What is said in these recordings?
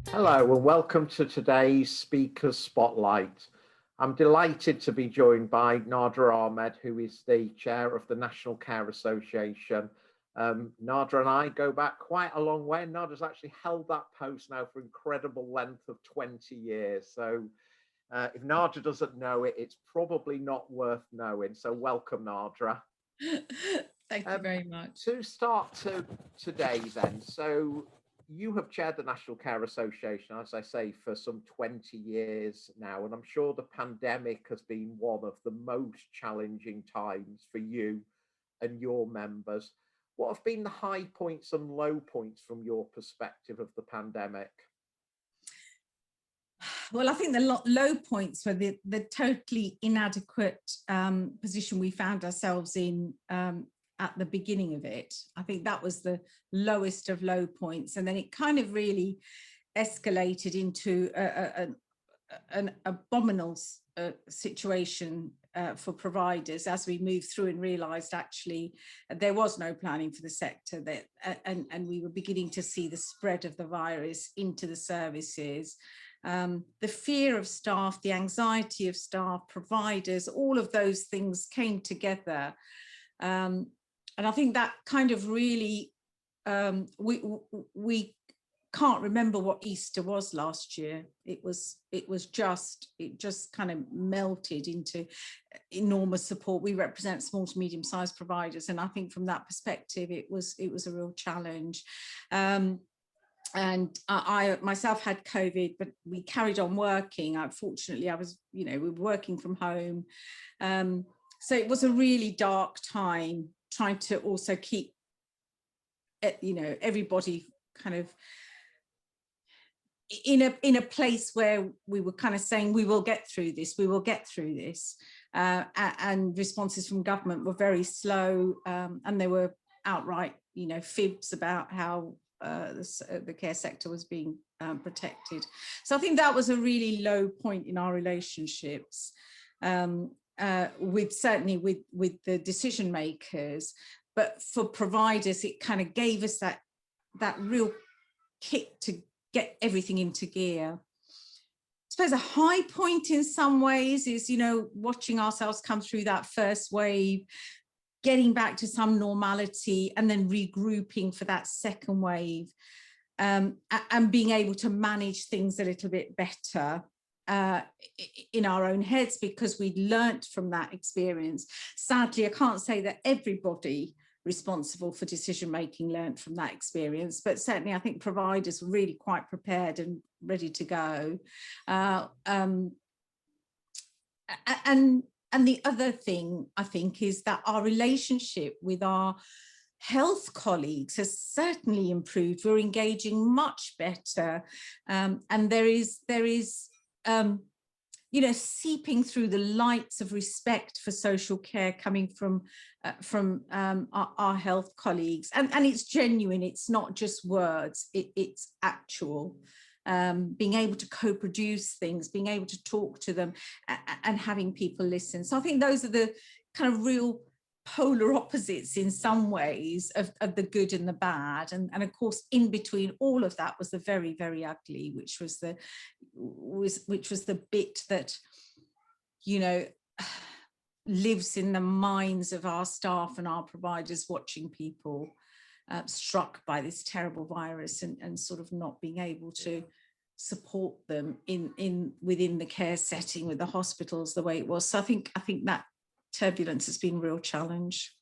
Hello and welcome to today's Speakers Spotlight. I'm delighted to be joined by Nadra Ahmed, who is the chair of the National Care Association. Nadra and I go back quite a long way. Nadra's actually held that post now for incredible length of 20 years. So if Nadra doesn't know it, it's probably not worth knowing. So welcome, Nadra. Thank you very much. To start today then, so you have chaired the National Care Association, as I say, for some 20 years now, and I'm sure the pandemic has been one of the most challenging times for you and your members. What have been the high points and low points from your perspective of the pandemic? Well, I think the low points were the totally inadequate position we found ourselves in at the beginning of it. I think that was the lowest of low points. And then it kind of really escalated into an abominable situation for providers as we moved through and realised actually there was no planning for the sector, and we were beginning to see the spread of the virus into the services. The fear of staff, the anxiety of staff, providers, all of those things came together. And I think that kind of really, we can't remember what Easter was last year. It just kind of melted into enormous support. We represent small to medium sized providers, and I think from that perspective, it was a real challenge. And I myself had COVID, but we carried on working. Fortunately, we were working from home. So it was a really dark time, trying to also keep, everybody kind of in a place where we were kind of saying, we will get through this, and responses from government were very slow, and there were outright, fibs about how the care sector was being protected. So I think that was a really low point in our relationships. Certainly with the decision makers, but for providers, it kind of gave us that real kick to get everything into gear. I suppose a high point in some ways is, watching ourselves come through that first wave, getting back to some normality, and then regrouping for that second wave, and being able to manage things a little bit better in our own heads, because we'd learnt from that experience. Sadly, I can't say that everybody responsible for decision making learnt from that experience, but certainly I think providers were really quite prepared and ready to go. And the other thing I think is that our relationship with our health colleagues has certainly improved. We're engaging much better, and there is seeping through the lights of respect for social care coming from our health colleagues, and it's genuine. It's not just words, it's actual. Being able to co-produce things, being able to talk to them, and having people listen. So I think those are the kind of real polar opposites in some ways of the good and the bad, and of course in between all of that was the very, very ugly, which was the bit that lives in the minds of our staff and our providers, watching people struck by this terrible virus and sort of not being able to support them within the care setting with the hospitals the way it was. So I think that turbulence has been a real challenge.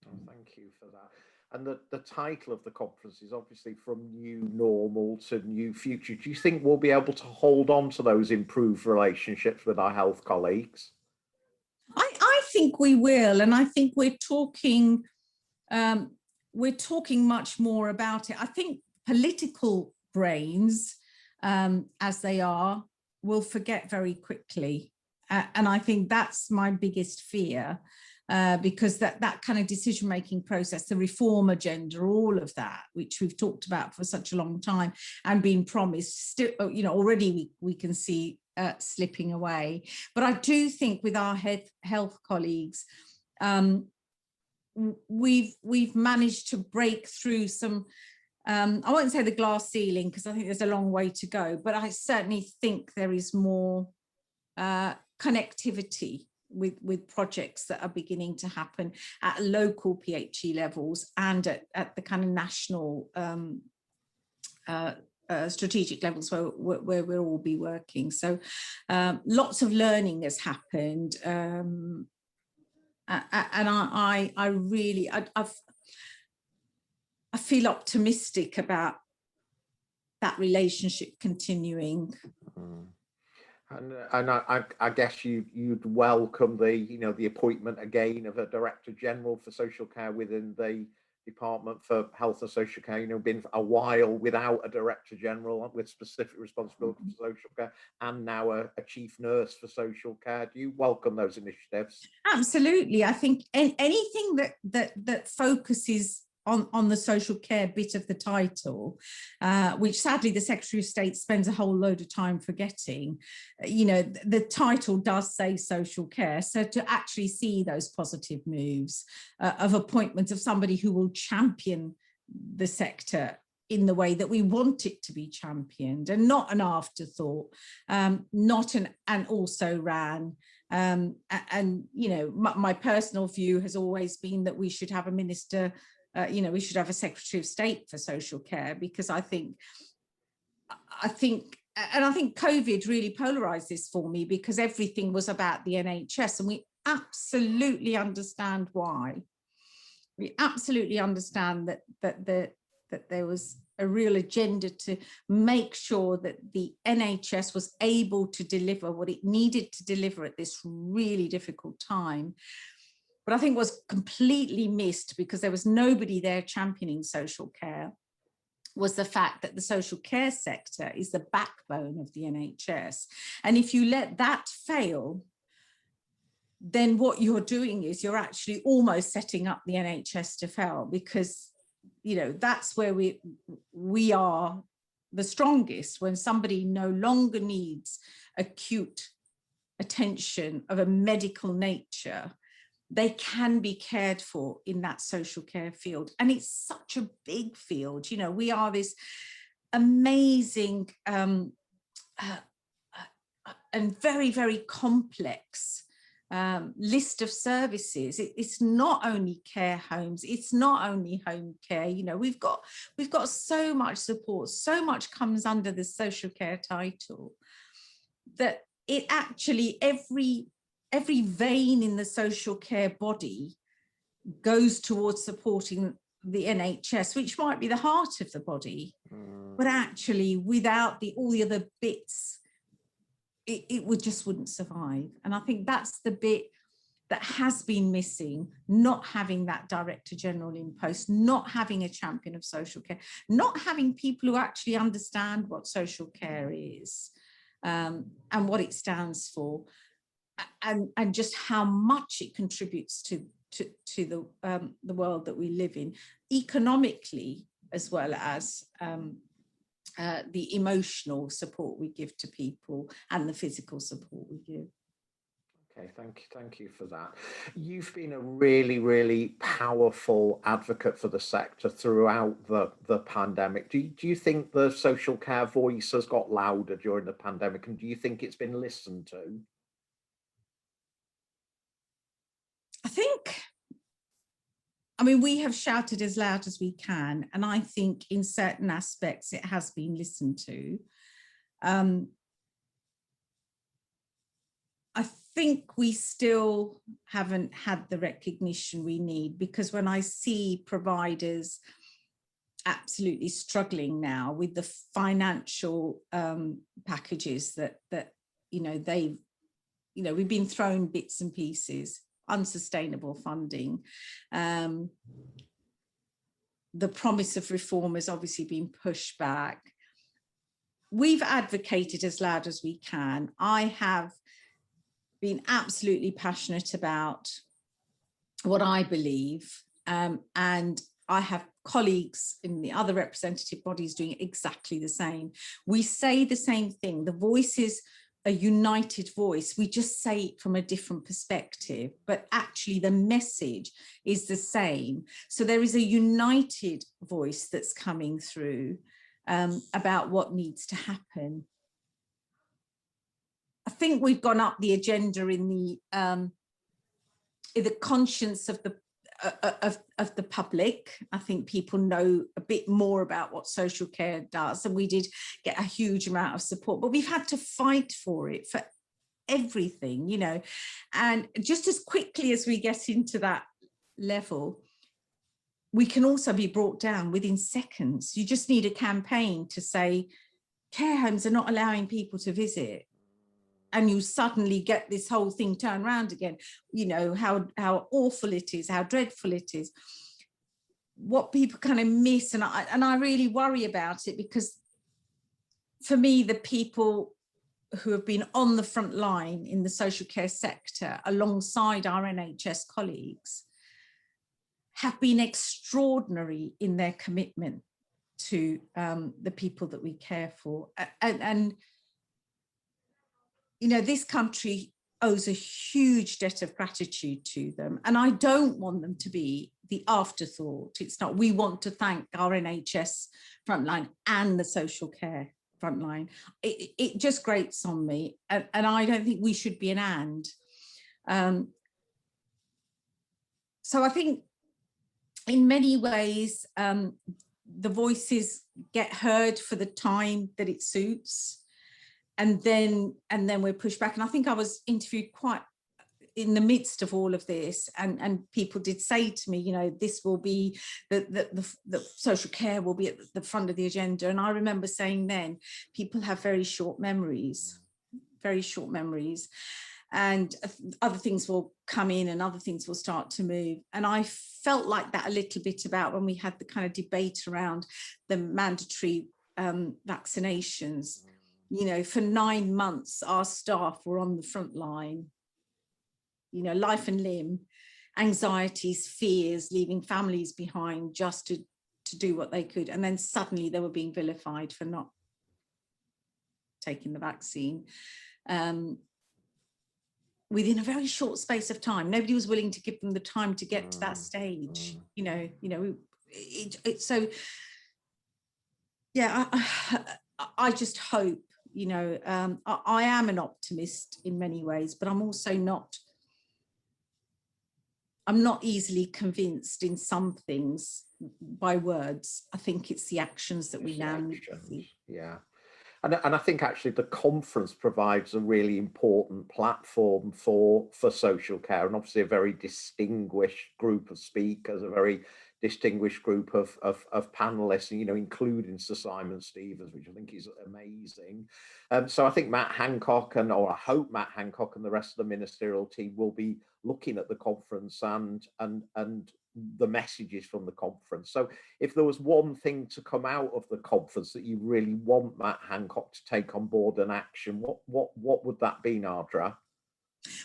Oh, thank you for that. And the title of the conference is obviously From New Normal to New Future. Do you think we'll be able to hold on to those improved relationships with our health colleagues? I think we will, and I think we're talking much more about it. I think political brains, as they are, will forget very quickly. And I think that's my biggest fear, because that kind of decision-making process, the reform agenda, all of that, which we've talked about for such a long time and been promised, still, already we can see slipping away. But I do think with our health colleagues, we've managed to break through some, I won't say the glass ceiling, because I think there's a long way to go, but I certainly think there is more connectivity with projects that are beginning to happen at local PHE levels and at the kind of national strategic levels where we'll all be working. So lots of learning has happened, and I really I feel optimistic about that relationship continuing. And I guess you'd welcome the appointment again of a Director General for Social Care within the Department for Health and Social Care. Been a while without a Director General with specific responsibility for social care, and now a Chief Nurse for social care. Do you welcome those initiatives? Absolutely. I think anything that focuses on the social care bit of the title, which sadly the Secretary of State spends a whole load of time forgetting, the title does say social care. So to actually see those positive moves of appointments of somebody who will champion the sector in the way that we want it to be championed, and not an afterthought, not an also ran. And my personal view has always been that we should have a minister, we should have a Secretary of State for social care, because I think COVID really polarized this for me, because everything was about the NHS, and we absolutely understand why. We absolutely understand that there was a real agenda to make sure that the NHS was able to deliver what it needed to deliver at this really difficult time. But I think was completely missed, because there was nobody there championing social care, was the fact that the social care sector is the backbone of the NHS. And if you let that fail, then what you're doing is you're actually almost setting up the NHS to fail, because that's where we are the strongest, when somebody no longer needs acute attention of a medical nature. They can be cared for in that social care field. And it's such a big field. We are this amazing and very, very complex list of services. It's not only care homes, it's not only home care. We've got so much support, so much comes under the social care title, that it actually, every vein in the social care body goes towards supporting the NHS, which might be the heart of the body, but actually without all the other bits, it wouldn't survive. And I think that's the bit that has been missing, not having that Director General in post, not having a champion of social care, not having people who actually understand what social care is, and what it stands for. And just how much it contributes to the world that we live in, economically, as well as the emotional support we give to people and the physical support we give. Okay, thank you for that. You've been a really, really powerful advocate for the sector throughout the pandemic. Do you think the social care voice has got louder during the pandemic, and do you think it's been listened to? We have shouted as loud as we can, and I think in certain aspects it has been listened to. I think we still haven't had the recognition we need, because when I see providers absolutely struggling now with the financial packages that we've been thrown bits and pieces, unsustainable funding. The promise of reform has obviously been pushed back. We've advocated as loud as we can. I have been absolutely passionate about what I believe, and I have colleagues in the other representative bodies doing exactly the same. We say the same thing. The voices a united voice. We just say it from a different perspective, but actually the message is the same. So there is a united voice that's coming through about what needs to happen. I think we've gone up the agenda in the conscience of the public. I think people know a bit more about what social care does, and we did get a huge amount of support, but we've had to fight for it, for everything, you know. And just as quickly as we get into that level, we can also be brought down within seconds. You just need a campaign to say care homes are not allowing people to visit, and you suddenly get this whole thing turned around again. You know, how awful it is, how dreadful it is. What people kind of miss, and I really worry about it, because for me, the people who have been on the front line in the social care sector alongside our NHS colleagues have been extraordinary in their commitment to the people that we care for. And you know, this country owes a huge debt of gratitude to them. And I don't want them to be the afterthought. It's not, we want to thank our NHS frontline and the social care frontline. It just grates on me. And I don't think we should be an and. So I think in many ways, the voices get heard for the time that it suits. And then we're pushed back. And I think I was interviewed quite in the midst of all of this, and people did say to me, you know, this will be the social care will be at the front of the agenda. And I remember saying then, people have very short memories, and other things will come in and other things will start to move. And I felt like that a little bit about when we had the kind of debate around the mandatory vaccinations. You know, for 9 months, our staff were on the front line, you know, life and limb, anxieties, fears, leaving families behind just to do what they could. And then suddenly they were being vilified for not taking the vaccine. Within a very short space of time, nobody was willing to give them the time to get to that stage. You know, so yeah, I just hope, you know, I am an optimist in many ways, but I'm also not, I'm not easily convinced in some things by words. I think it's the actions that we now need to see. Yeah. And I think actually the conference provides a really important platform for social care, and obviously a very distinguished group of speakers, a very distinguished group of panelists, you know, including Sir Simon Stevens, which I think is amazing. So I think Matt Hancock I hope Matt Hancock and the rest of the ministerial team will be looking at the conference and the messages from the conference. So if there was one thing to come out of the conference that you really want Matt Hancock to take on board and action, what would that be, Nadra?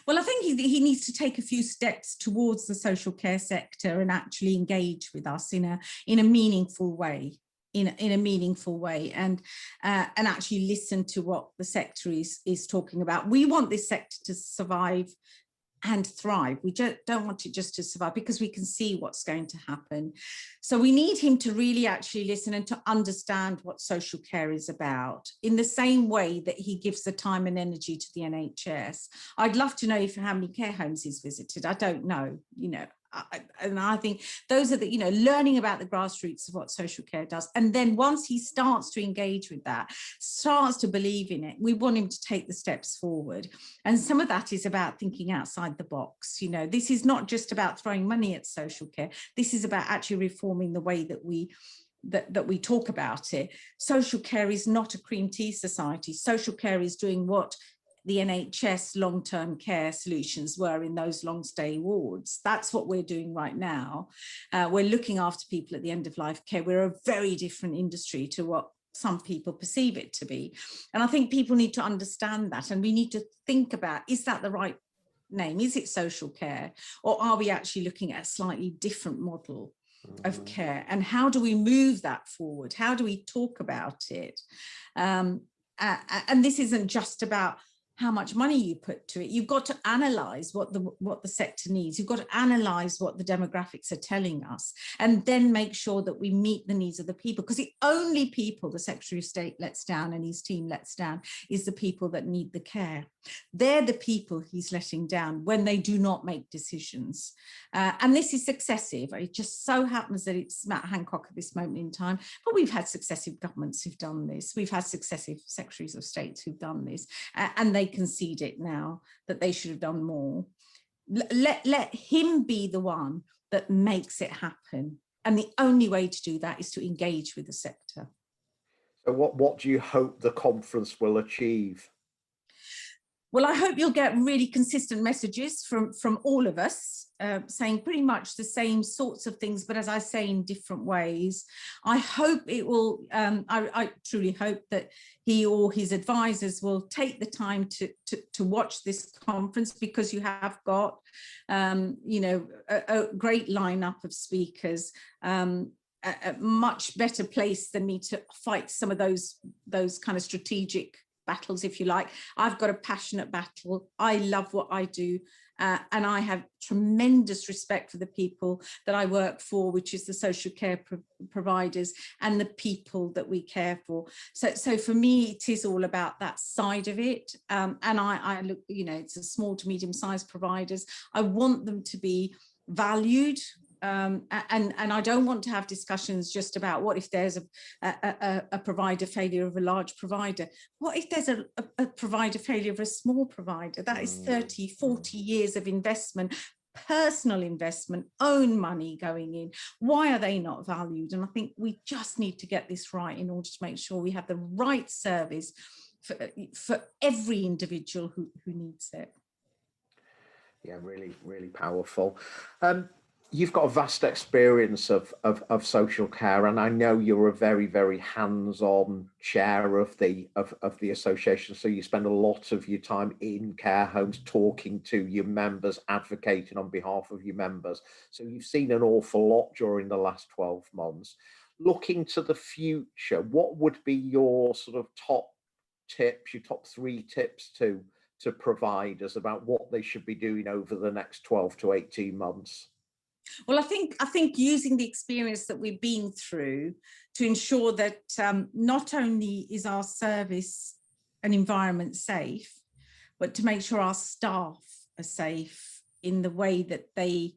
Well, I think he needs to take a few steps towards the social care sector and actually engage with us in a meaningful way, in a meaningful way, and actually listen to what the sector is talking about. We want this sector to survive and thrive. We don't want it just to survive, because we can see what's going to happen. So we need him to really actually listen and to understand what social care is about, in the same way that he gives the time and energy to the NHS. I'd love to know how many care homes he's visited. I don't know, you know. And I think those are the, you know, learning about the grassroots of what social care does. And then once he starts to engage with that, starts to believe in it, we want him to take the steps forward. And some of that is about thinking outside the box. You know, this is not just about throwing money at social care. This is about actually reforming the way that we talk about it. Social care is not a cream tea society. Social care is doing what the NHS long-term care solutions were in those long stay wards. That's what we're doing right now. We're looking after people at the end of life care. We're a very different industry to what some people perceive it to be. And I think people need to understand that, and we need to think about, is that the right name? Is it social care? Or are we actually looking at a slightly different model of care? And how do we move that forward? How do we talk about it? And this isn't just about how much money you put to it. You've got to analyse what the sector needs. You've got to analyse what the demographics are telling us, and then make sure that we meet the needs of the people. Because the only people the Secretary of State lets down and his team lets down is the people that need the care. They're the people he's letting down when they do not make decisions. And this is successive. It just so happens that it's Matt Hancock at this moment in time, but we've had successive governments who've done this. We've had successive secretaries of state who've done this, and they concede it now that they should have done more. Let him be the one that makes it happen. And the only way to do that is to engage with the sector. So what do you hope the conference will achieve? Well, I hope you'll get really consistent messages from all of us, saying pretty much the same sorts of things, but as I say, in different ways. I hope it will, I truly hope that he or his advisors will take the time to watch this conference, because you have got, you know, a great lineup of speakers, a much better place than me to fight some of those kind of strategic battles, if you like. I've got a passionate battle. I love what I do, and I have tremendous respect for the people that I work for, which is the social care providers and the people that we care for. So for me, it is all about that side of it. And I look, you know, it's a small to medium-sized providers. I want them to be valued. And I don't want to have discussions just about what if there's a provider failure of a large provider. What if there's a provider failure of a small provider? That is 30, 40 years of investment, personal investment, own money going in. Why are they not valued? And I think we just need to get this right in order to make sure we have the right service for every individual who needs it. Yeah, really, really powerful. You've got a vast experience of social care, and I know you're a very, very hands-on chair of the association. So you spend a lot of your time in care homes, talking to your members, advocating on behalf of your members. So you've seen an awful lot during the last 12 months. Looking to the future, what would be your sort of top tips, your top 3 tips to providers about what they should be doing over the next 12 to 18 months? Well, I think using the experience that we've been through to ensure that not only is our service and environment safe, but to make sure our staff are safe in the way that they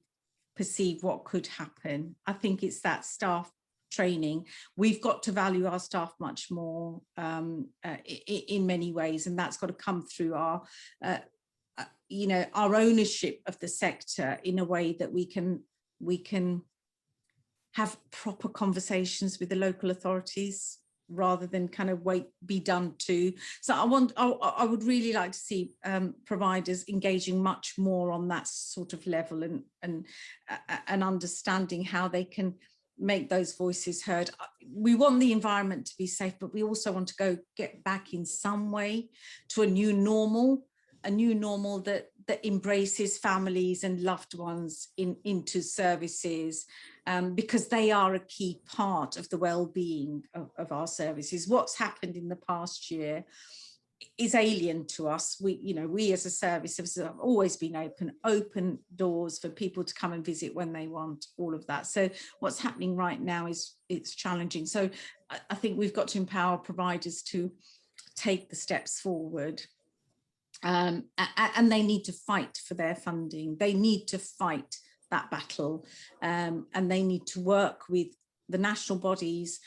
perceive what could happen. I think it's that staff training. We've got to value our staff much more in many ways, and that's got to come through our you know, our ownership of the sector in a way that we can have proper conversations with the local authorities rather than kind of be done to. So I would really like to see providers engaging much more on that sort of level and understanding how they can make those voices heard. We want the environment to be safe, but we also want to get back in some way to a new normal that embraces families and loved ones into services, because they are a key part of the well-being of our services. What's happened in the past year is alien to us. We as a service have always been open doors for people to come and visit when they want, all of that. So what's happening right now it's challenging. So I think we've got to empower providers to take the steps forward. And they need to fight for their funding. They need to fight that battle, and they need to work with the national bodies,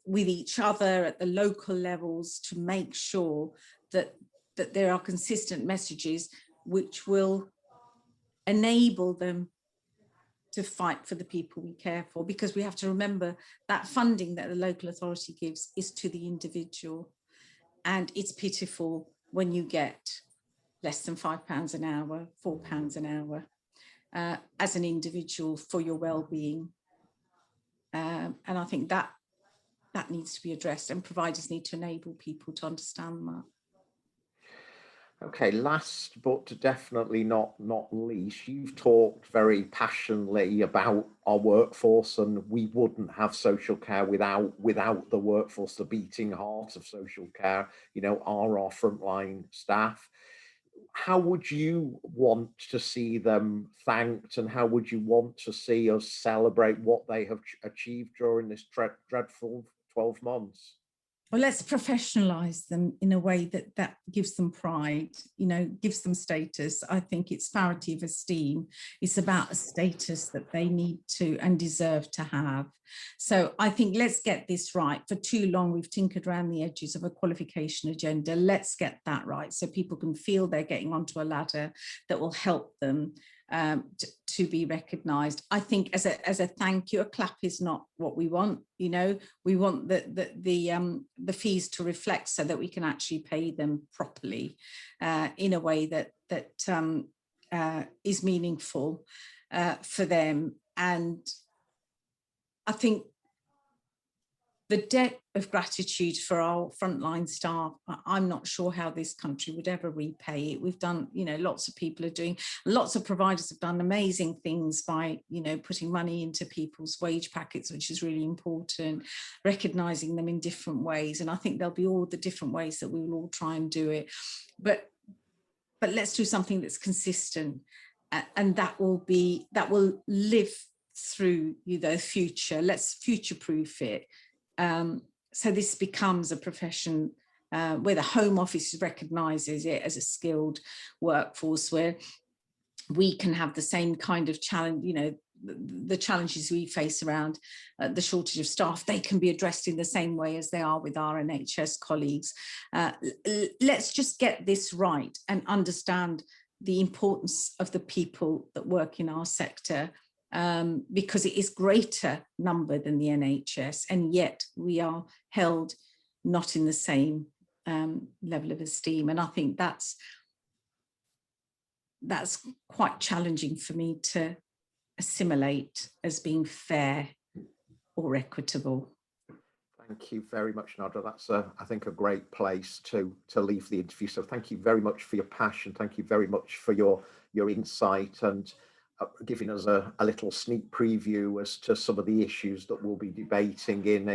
with each other at the local levels, to make sure that there are consistent messages which will enable them to fight for the people we care for. Because we have to remember that funding that the local authority gives is to the individual, and it's pitiful when you get less than £5 an hour, £4 an hour as an individual for your well-being. And I think that needs to be addressed, and providers need to enable people to understand that. Okay, last but definitely not least, you've talked very passionately about our workforce, and we wouldn't have social care without the workforce. The beating heart of social care, are our frontline staff. How would you want to see them thanked, and how would you want to see us celebrate what they have achieved during this dreadful 12 months? Well, let's professionalize them in a way that gives them pride, gives them status. I think it's parity of esteem. It's about a status that they need to and deserve to have. So I think let's get this right. For too long, we've tinkered around the edges of a qualification agenda. Let's get that right so people can feel they're getting onto a ladder that will help them to be recognised. I think as a thank you, a clap is not what we want. We want the fees to reflect so that we can actually pay them properly in a way that is meaningful for them. And I think the debt of gratitude for our frontline staff, I'm not sure how this country would ever repay it. We've done, lots of people are doing, lots of providers have done amazing things by, putting money into people's wage packets, which is really important, recognising them in different ways. And I think there'll be all the different ways that we will all try and do it. But let's do something that's consistent, and that will live through the future. Let's future-proof it. So this becomes a profession where the Home Office recognises it as a skilled workforce, where we can have the same kind of challenge, the challenges we face around the shortage of staff, they can be addressed in the same way as they are with our NHS colleagues. Let's just get this right and understand the importance of the people that work in our sector. Because it is greater number than the NHS, and yet we are held not in the same level of esteem. And I think that's quite challenging for me to assimilate as being fair or equitable. Thank you very much, Nadra. That's, I think, a great place to leave the interview. So thank you very much for your passion. Thank you very much for your insight and giving us a little sneak preview as to some of the issues that we'll be debating in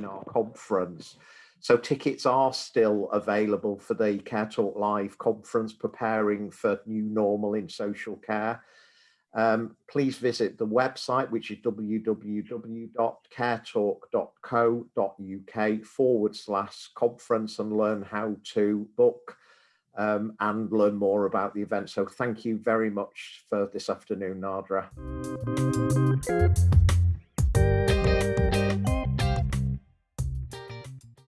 our conference. So tickets are still available for the Care Talk Live conference, Preparing for New Normal in Social Care. Please visit the website, which is www.caretalk.co.uk/conference, and learn how to book and learn more about the event. So thank you very much for this afternoon, Nadra.